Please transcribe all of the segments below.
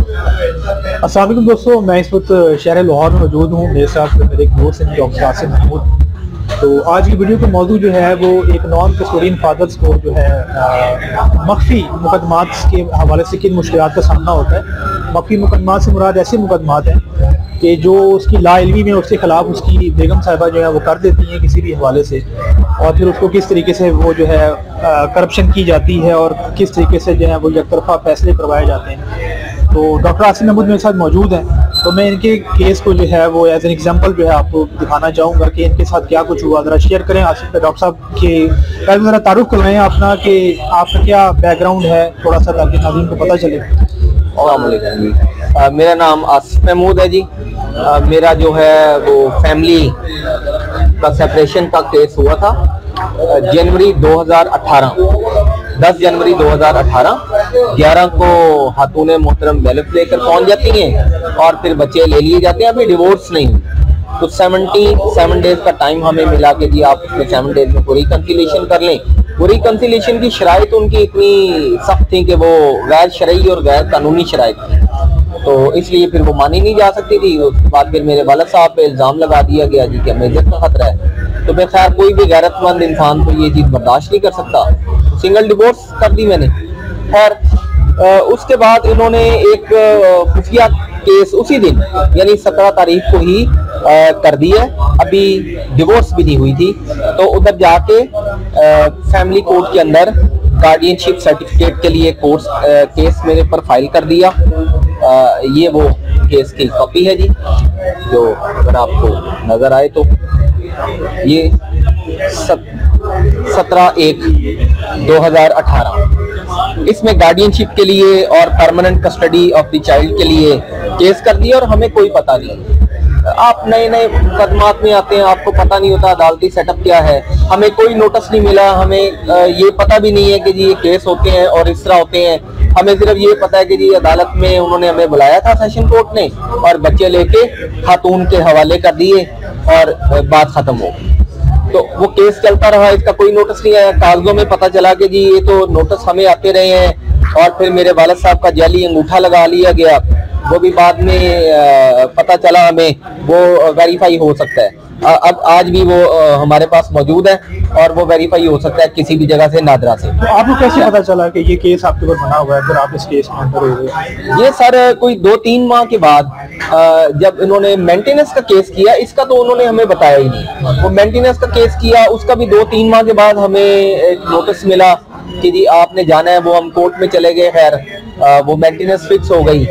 अस्सलाम वालेकुम दोस्तों, मैं इस वक्त शहर लाहौर में मौजूद हूँ। मेरे साथ मेरे एक दोस्त हैं डॉक्टर आसिफ महमूद। तो आज की वीडियो का मौजूद जो है वो एक नॉन कस्टोडियन फादर्स को जो है मख्फी मुकदमात के हवाले से किन मुश्किलात का सामना होता है। मख्फी मुकदमात से मुराद ऐसे मुकदमात हैं कि जो उसकी लाइल्मी में उसके खिलाफ उसकी बेगम साहिबा जो है वो कर देती हैं किसी भी हवाले से, और फिर उसको किस तरीके से वो जो है करप्शन की जाती है और किस तरीके से जो है वो एक तरफा फैसले करवाए जाते हैं। तो डॉक्टर आसिफ महमूद मेरे साथ मौजूद हैं, तो मैं इनके केस को जो है वो एज एन एग्जांपल जो है आपको दिखाना चाहूँगा कि इनके साथ क्या कुछ हुआ। ज़रा शेयर करें आसिफ डॉक्टर साहब के पहले ज़रा तारुफ करवाएं अपना कि आपका क्या बैकग्राउंड है थोड़ा सा, ताकि नाज़रीन को पता चले। मेरा नाम आसिफ महमूद है जी। मेरा जो है वो फैमिली का सेपरेशन का केस हुआ था जनवरी 2018, 10 जनवरी 2018। 11 को खातून मोहतरम बैलेंस लेकर पहुंच जाती हैं और फिर बच्चे ले लिए जाते हैं। अभी डिवोर्स नहीं हुई, तो 77 डेज का टाइम हमें मिला कि जी आप उसमें 7 डेज में पूरी कंसिलेशन कर लें। पूरी कंसिलेशन की शराइत उनकी इतनी सख्त थी कि वो गैर शरई और गैर कानूनी शराइत थी, तो इसलिए फिर वो मानी नहीं जा सकती थी। उसके बाद फिर मेरे वालिद साहब पे इल्ज़ाम लगा दिया गया जी कि हमें इज्जत का खतरा है। तो फिर खैर कोई भी गैरतमंद इंसान तो ये चीज़ बर्दाश्त नहीं कर सकता, सिंगल डिवोर्स कर दी मैंने। और उसके बाद इन्होंने एक खुफिया केस उसी दिन यानी 17 तारीख को ही कर दी है। अभी डिवोर्स भी नहीं हुई थी, तो उधर जाके फैमिली कोर्ट के अंदर गार्डियनशिप सर्टिफिकेट के लिए केस मेरे पर फाइल कर दिया। ये वो केस की कॉपी है जी, जो अगर आपको नजर आए तो ये 17/1/2018 इसमें गार्डियनशिप के लिए और permanent custody of the child के लिए केस कर दिया। और हमें कोई पता नहीं, आप नए नए मुकदमात में आते हैं, आपको पता नहीं होता अदालती सेटअप क्या है। हमें कोई नोटिस नहीं मिला, हमें ये पता भी नहीं है कि जी ये केस होते हैं और इस तरह होते हैं। हमें सिर्फ ये पता है कि जी अदालत में उन्होंने हमें बुलाया था सेशन कोर्ट ने, और बच्चे लेके खातून के हवाले कर दिए और बात खत्म हो गई। तो वो केस चलता रहा, इसका कोई नोटिस नहीं आया। कागजों में पता चला कि जी ये तो नोटिस हमें आते रहे हैं, और फिर मेरे वालिद साहब का जाली अंगूठा लगा लिया गया। वो भी बाद में पता चला हमें, वो वेरीफाई हो सकता है। अब आज भी वो हमारे पास मौजूद है और वो वेरीफाई हो सकता है किसी भी जगह से, नादरा से। तो आपको कैसे पता चला कि ये केस आपके ऊपर बना हुआ है, फिर आप इस केस में अंदर हो गए? ये सर कोई 2-3 माह के बाद जब इन्होंने मेंटेनेंस का केस किया, इसका तो उन्होंने हमें बताया ही नहीं। वो मेंटेनेंस का केस किया, उसका भी 2-3 माह के बाद हमें एक नोटिस मिला कि जी आपने जाना है। वो हम कोर्ट में चले गए, खैर वो मेंटेनेंस फिक्स हो गई।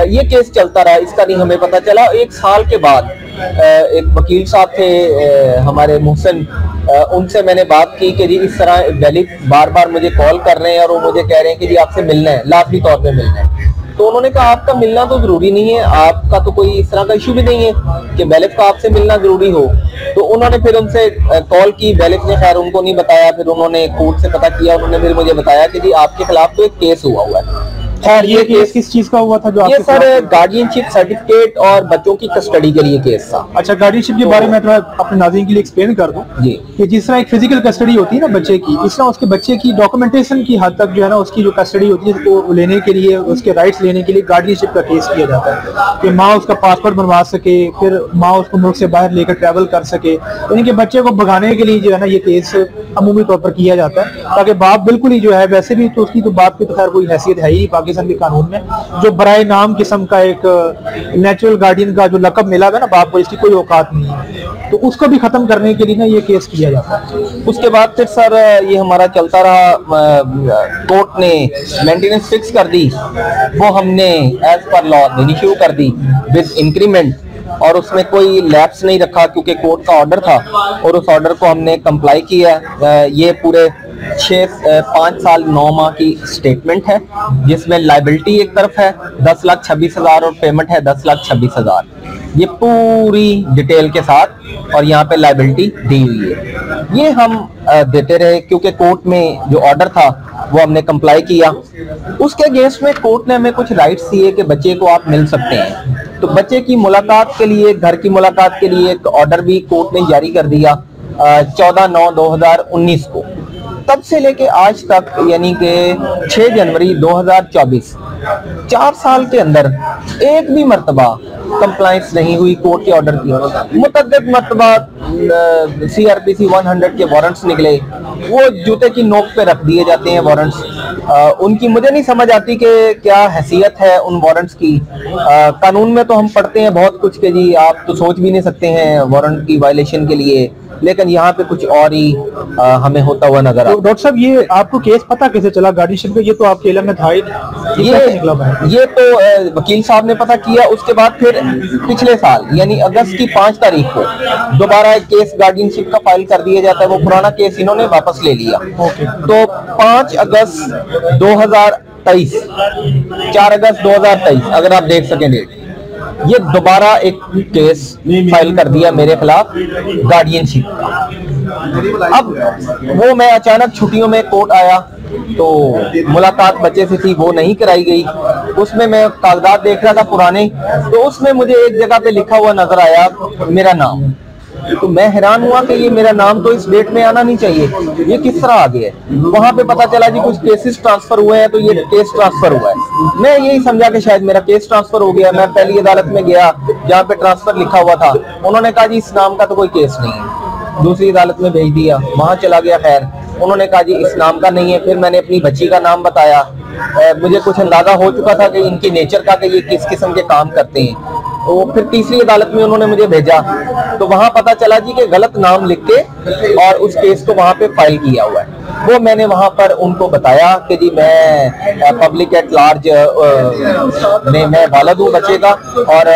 ये केस चलता रहा, इसका नहीं हमें पता चला। 1 साल के बाद एक वकील साहब थे हमारे मोहसिन, उनसे मैंने बात की कि जी इस तरह वैलिद बार बार मुझे कॉल कर रहे हैं और वो मुझे कह रहे हैं कि जी आपसे मिलना है, लाजमी तौर पे मिलना है। तो उन्होंने कहा आपका मिलना तो जरूरी नहीं है, आपका तो कोई इस तरह का इशू भी नहीं है कि वैलिद का आपसे मिलना जरूरी हो। तो उन्होंने फिर उनसे कॉल की, वैलिद ने खैर उनको नहीं बताया। फिर उन्होंने कोर्ट से पता किया, उन्होंने फिर मुझे बताया कि जी आपके खिलाफ तो एक केस हुआ है। और ये केस किस चीज का हुआ था? जो ये सर गार्डियनशिप सर्टिफिकेट और बच्चों की कस्टडी के लिए केस था। अच्छा, गार्डियनशिप के बारे में थोड़ा अपने नाज़रीन के लिए एक्सप्लेन कर दूं जी, कि जिस तरह एक फिजिकल कस्टडी होती है ना बच्चे की, इस तरह उसके बच्चे की डॉक्यूमेंटेशन की हद तक जो है ना उसकी जो कस्टडी होती है उसको लेने के लिए, उसके राइट्स लेने के लिए गार्डियनशिप का केस किया जाता है कि माँ उसका पासपोर्ट बनवा सके, फिर माँ उसको मुल्क से बाहर लेकर ट्रैवल कर सके। तो इनके बच्चे को भगाने के लिए जो है ना ये केस अमूमी तौर पर किया जाता है, ताकि बाप बिल्कुल ही जो है, वैसे भी तो उसकी तो बाप की तो खैर कोई हैसियत है ही पाकिस्तान के कानून में, जो बराए नाम किस्म का एक नेचुरल गार्डियन का जो लकब मिला है ना बाप को, इसकी कोई औकात नहीं है। तो उसको भी खत्म करने के लिए ना ये केस किया जाता है। उसके बाद फिर सर ये हमारा चलता रहा। कोर्ट ने मेंटेनेंस फिक्स कर दी, वो हमने एज पर लॉ देनी शुरू कर दी विद इंक्रीमेंट, और उसमें कोई लैप्स नहीं रखा क्योंकि कोर्ट का ऑर्डर था और उस ऑर्डर को हमने कंप्लाई किया। ये पूरे 5 साल 9 माह की स्टेटमेंट है, जिसमें लाइबिलिटी एक तरफ है 10,26,000 और पेमेंट है 10,26,000। ये पूरी डिटेल के साथ, और यहाँ पे लाइबिलिटी दी हुई है। ये हम देते रहे क्योंकि कोर्ट में जो ऑर्डर था वो हमने कंप्लाई किया। उसके अगेंस्ट में कोर्ट ने हमें कुछ राइट्स दिए कि बच्चे को आप मिल सकते हैं। तो बच्चे की मुलाकात के लिए, घर की मुलाकात के लिए एक ऑर्डर भी कोर्ट ने जारी कर दिया 14/9/2019 को। तब से लेके आज तक यानी कि 6 जनवरी 2024 4 साल के अंदर एक भी मर्तबा कंप्लाइंस नहीं हुई कोर्ट के ऑर्डर की। मुतअद्दिद मर्तबा CRPC 100 के वारंट्स निकले, वो जूते की नोक पे रख दिए जाते हैं वारंट्स। उनकी मुझे नहीं समझ आती कि क्या हैसियत है उन वारंट्स की। कानून में तो हम पढ़ते हैं बहुत कुछ के जी आप तो सोच भी नहीं सकते हैं वारंट की वायलेशन के लिए, लेकिन यहाँ पे कुछ और ही हमें होता हुआ नजर आता। तो डॉक्टर साहब ये आपको केस पता कैसे चला गार्डियनशिप का? ये तो आपके इल्म में था ही, ये तो वकील साहब ने पता किया। उसके बाद फिर पिछले साल यानी अगस्त की 5 तारीख को दोबारा एक केस गार्डियनशिप का फाइल कर दिया जाता है। वो पुराना केस इन्होंने वापस ले लिया। तो 5 अगस्त 2023 4 अगस्त 2023 अगर आप देख सकें डेट, ये दोबारा एक केस फाइल कर दिया मेरे खिलाफ गार्डियनशिप का। अब वो मैं अचानक छुट्टियों में कोर्ट आया तो मुलाकात बच्चे से थी, वो नहीं कराई गई। उसमें मैं कागजात देख रहा था पुराने, तो उसमें मुझे एक जगह पे लिखा हुआ नजर आया मेरा नाम। तो मैं हैरान हुआ कि ये मेरा नाम तो इस डेट में आना नहीं चाहिए, ये किस तरह आ गया है। वहां पे पता चला जी कुछ केसेस ट्रांसफर हुए हैं, तो ये केस ट्रांसफर हुआ है। मैं यही समझा कि शायद मेरा केस ट्रांसफर हो गया। मैं पहली अदालत में गया जहाँ पे ट्रांसफर लिखा हुआ था, उन्होंने कहा जी इस नाम का तो कोई केस नहीं है। दूसरी अदालत में भेज दिया, वहां चला गया, खैर उन्होंने कहा जी इस नाम का नहीं है। फिर मैंने अपनी बच्ची का नाम बताया। मुझे कुछ अंदाजा हो चुका था कि इनकी नेचर का कि ये किस किस्म के काम करते हैं। तो फिर तीसरी अदालत में उन्होंने मुझे भेजा, तो वहां पता चला जी कि गलत नाम लिख के और उस केस को वहां पे फाइल किया हुआ है। वो मैंने वहां पर उनको बताया कि जी मैं पब्लिक एट लार्ज में मैं वालिद हूँ बच्चे का, और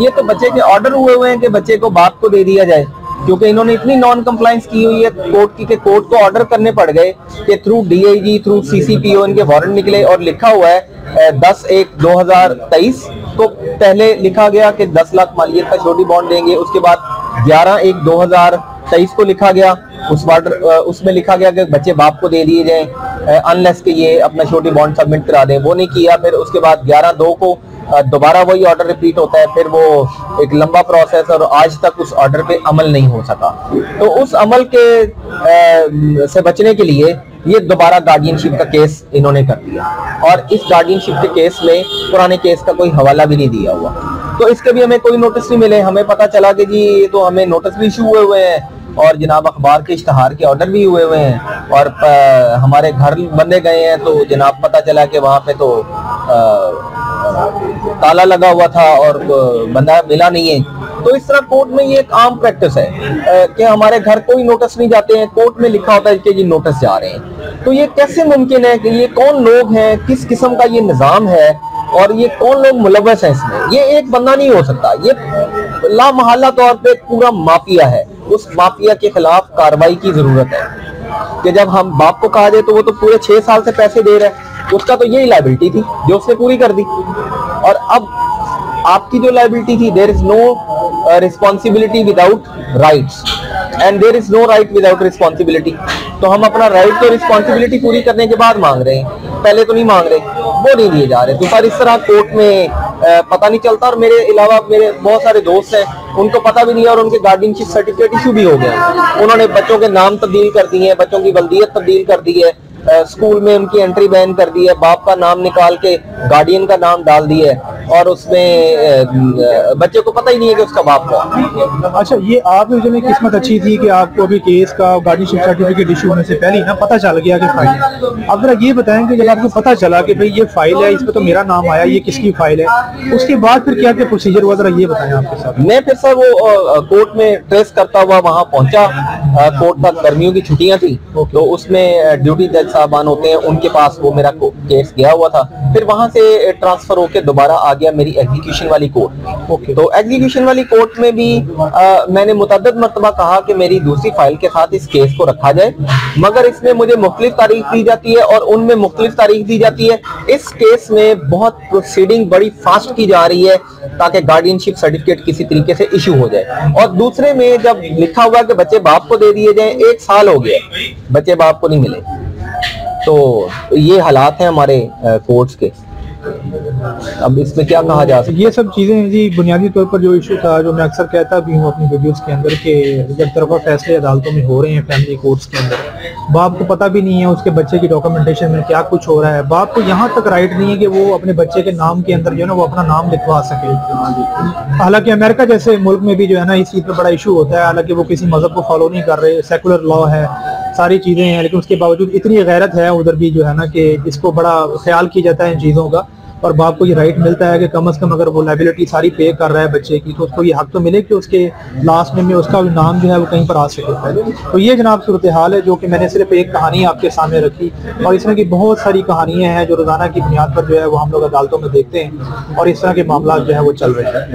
ये तो बच्चे के ऑर्डर हुए हैं कि बच्चे को बाप को दे दिया जाए, क्योंकि इन्होंने इतनी नॉन कंप्लायंस की हुई है कोर्ट की कि कोर्ट को ऑर्डर करने पड़ गए कि थ्रू DIG थ्रू CCPO इनके वारंट निकले और लिखा हुआ है 10/1/2023। तो पहले लिखा गया कि 10 लाख मालियत का छोटी बॉन्ड देंगे, उसके बाद 11/1/2023 को लिखा गया उस वार्डर उसमें लिखा गया कि बच्चे बाप को दे दिए जाएं अनलेस कि ये अपना छोटी बॉन्ड सबमिट करा दें। वो नहीं किया। फिर उसके बाद 11/2 को दोबारा वही ऑर्डर रिपीट होता है। फिर वो एक लंबा प्रोसेस और आज तक उस ऑर्डर पे अमल नहीं हो सका। तो उस अमल के से बचने के लिए ये दोबारा गार्डियनशिप का केस इन्होंने कर दिया, और इस गार्डियनशिप के केस में पुराने केस का कोई हवाला भी नहीं दिया हुआ। तो इसके भी हमें कोई नोटिस नहीं मिले। हमें पता चला कि जी तो हमें नोटिस भी इशू हुए हैं और जनाब अखबार के इश्तहार के ऑर्डर भी हुए हुए हैं, और हमारे घर बंदे गए हैं तो जनाब पता चला कि वहां पे तो ताला लगा हुआ था और बंदा मिला नहीं है। तो इस तरह कोर्ट में ये एक आम प्रैक्टिस है कि हमारे घर कोई नोटिस नहीं जाते हैं, कोर्ट में लिखा होता है कि जी नोटिस जा रहे हैं। तो ये कैसे मुमकिन है कि ये कौन लोग हैं, किस किस्म का ये निज़ाम है और ये कौन लोग मुलव्वस हैं इसमें? ये एक बंदा नहीं हो सकता, ये लामहल्ला तौर पे पूरा माफिया है। उस माफिया के खिलाफ कार्रवाई की जरूरत है कि जब हम बाप को कहा जाए तो वो तो पूरे 6 साल से पैसे दे रहा है, उसका तो यही लायबिलिटी थी जो उसने पूरी कर दी। और अब आपकी जो लायबिलिटी थी, there is no responsibility without rights and there is no right without responsibility. तो हम अपना राइट तो रिस्पॉन्सिबिलिटी पूरी करने के बाद मांग रहे हैं, पहले तो नहीं मांग रहे, वो नहीं दिए जा रहे। तो सर इस तरह कोर्ट में पता नहीं चलता। और मेरे अलावा मेरे बहुत सारे दोस्त हैं, उनको पता भी नहीं है और उनके गार्डियनशिप सर्टिफिकेट इशू भी हो गए। उन्होंने बच्चों के नाम तब्दील कर दिए हैं, बच्चों की वल्दियत तब्दील कर दी है, स्कूल में उनकी एंट्री बैन कर दी है, बाप का नाम निकाल के गार्डियन का नाम डाल दिया है, और उसमें बच्चे को पता ही नहीं है कि उसका बाप कौन। अच्छा, ये आपकी जो किस्मत अच्छी थी कि आपको अभी केस का गार्डियनशिप सर्टिफिकेट इशू होने से पहले ही ना पता चल गया कि फाइल है। अब जरा ये बताएं कि जब आपको पता चला कि भाई ये फाइल है, इस पर तो मेरा नाम आया, ये किसकी फाइल है, उसके बाद फिर क्या क्या प्रोसीजर हुआ, जरा ये बताएं आपके साथ। मैं फिर सर वो कोर्ट में ट्रेस करता हुआ वहां पहुंचा। कोर्ट तक गर्मियों की छुट्टियां थी, तो उसमें ड्यूटी जज साहबान होते हैं, उनके पास वो मेरा केस गया हुआ था। फिर वहां से ट्रांसफर होकर दोबारा आ गया मेरी एग्जीक्यूशन वाली कोर्ट में। तो एग्जीक्यूशन वाली कोर्ट में भी मैंने मुतअद्दिद मर्तबा कहा कि मेरी दूसरी फाइल के साथ इस केस को रखा जाए, मगर इसमें मुझे मुख्तलिफ तारीख दी जाती है और उनमें मुख्तलिफ तारीख दी जाती है। इस केस में बहुत प्रोसीडिंग बड़ी फास्ट की जा रही है ताकि गार्डियनशिप सर्टिफिकेट किसी तरीके से इशू हो जाए। और दूसरे में जब लिखा हुआ कि बच्चे बाप को दे दिए जाए, 1 साल हो गया बच्चे बाप को नहीं मिले। तो ये हालात हैं हमारे कोर्ट्स के। अब इसमें क्या कहा जा सकता है? ये सब चीजें जी बुनियादी तौर पर जो इशू था, जो मैं अक्सर कहता भी हूँ अपनी वीडियोस के अंदर, कि जब तरफा फैसले अदालतों में हो रहे हैं फैमिली कोर्ट्स के अंदर, बाप को पता भी नहीं है उसके बच्चे की डॉक्यूमेंटेशन में क्या कुछ हो रहा है। बाप को यहाँ तक राइट नहीं है कि वो अपने बच्चे के नाम के अंदर जो है ना वो अपना नाम लिखवा सके। हालांकि अमेरिका जैसे मुल्क में भी जो है ना इस चीज़ पर बड़ा इशू होता है, हालांकि वो किसी मजहब को फॉलो नहीं कर रहे, सेकुलर लॉ है, सारी चीज़ें हैं, लेकिन उसके बावजूद इतनी गैरत है उधर भी जो है ना कि इसको बड़ा ख्याल किया जाता है इन चीज़ों का। और बाप को ये राइट मिलता है कि कम से कम अगर वो लाइबिलिटी सारी पे कर रहा है बच्चे की, तो उसको ये हक तो मिले कि उसके लास्ट में उसका नाम जो है वो कहीं पर आ सके। तो ये जनाब सूरत हाल है जो कि मैंने सिर्फ एक कहानी आपके सामने रखी, और इस तरह की बहुत सारी कहानियाँ हैं जो रोज़ाना की बुनियाद पर जो है वो हम लोग अदालतों में देखते हैं, और इस तरह के मामला जो है वो चल रहे हैं।